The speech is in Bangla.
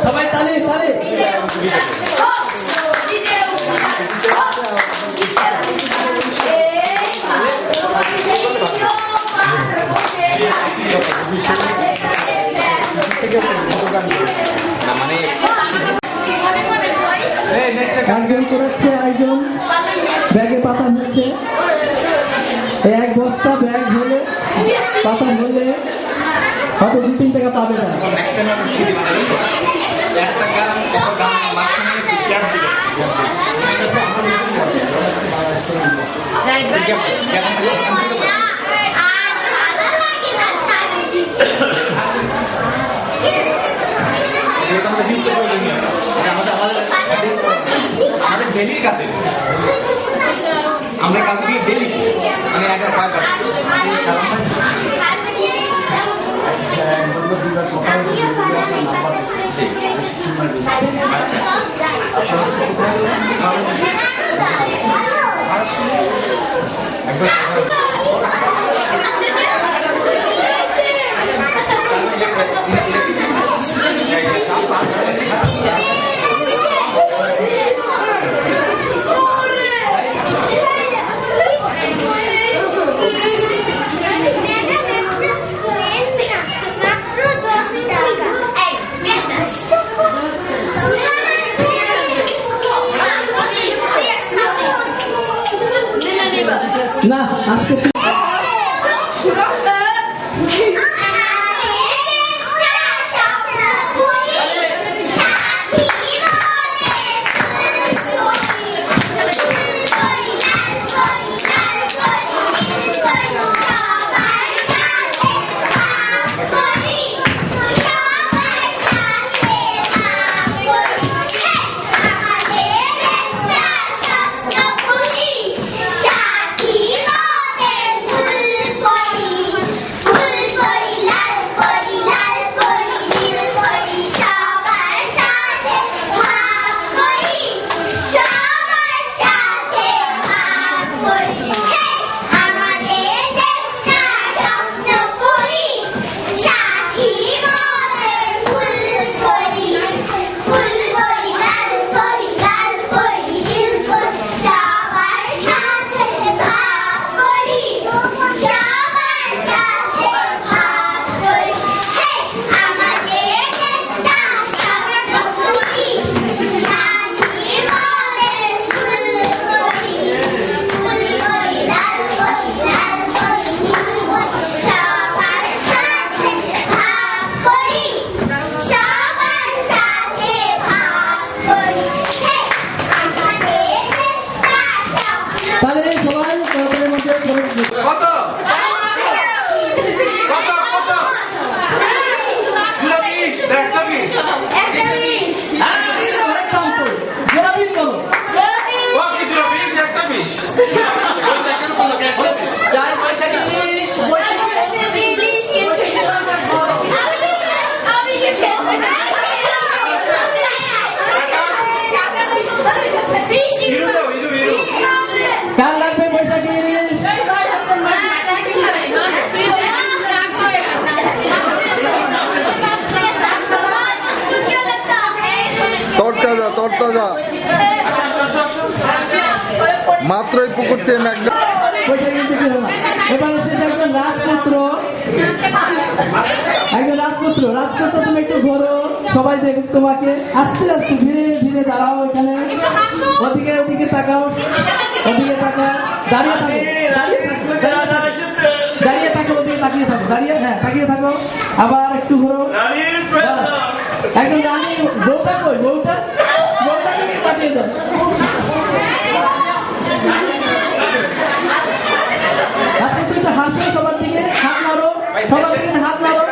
সবাই তালি তালি। একজন করেছে, একজন ব্যাগে পাতা হচ্ছে। এক বস্তা ব্যাগ হলে পাতা হলে হয়তো 2-3 টাকা পাবে না। আমরা কাজ দিয়ে ডেলি মানে আগে না আজকে তাহলে সবাই সরকারের মধ্যে কত কত কত 20 একটা 20 একটা 20 কার লাগবে বৈশাখী ইলিশ? তরতাজা তরতাজা মাত্রই পুকুর থেকে ম্যাগনা বৈশাখী ইলিশ হলো না। এবার হচ্ছে একজন রাজপুত্র, রাজপুত্র তুমি একটু ঘোরো, সবাই দেখুক তোমাকে। আস্তে আস্তে ধীরে ধীরে দাঁড়াও, এখানে ওদিকে ওদিকে তাকাও, ওদিকে তাকাও, দাঁড়িয়ে থাকো, দাঁড়িয়ে থাকো, ওদিকে তাকিয়ে থাকো, দাঁড়িয়ে, হ্যাঁ তাকিয়ে থাকো। আবার একটু ঘোরো। একদম রানী বউটা কই, বউটাকে একটু পাঠিয়ে দাও। রাজপুত্র একটু হাসো, সবার দিকে হাত মারো, সবার দিকে হাত মারো।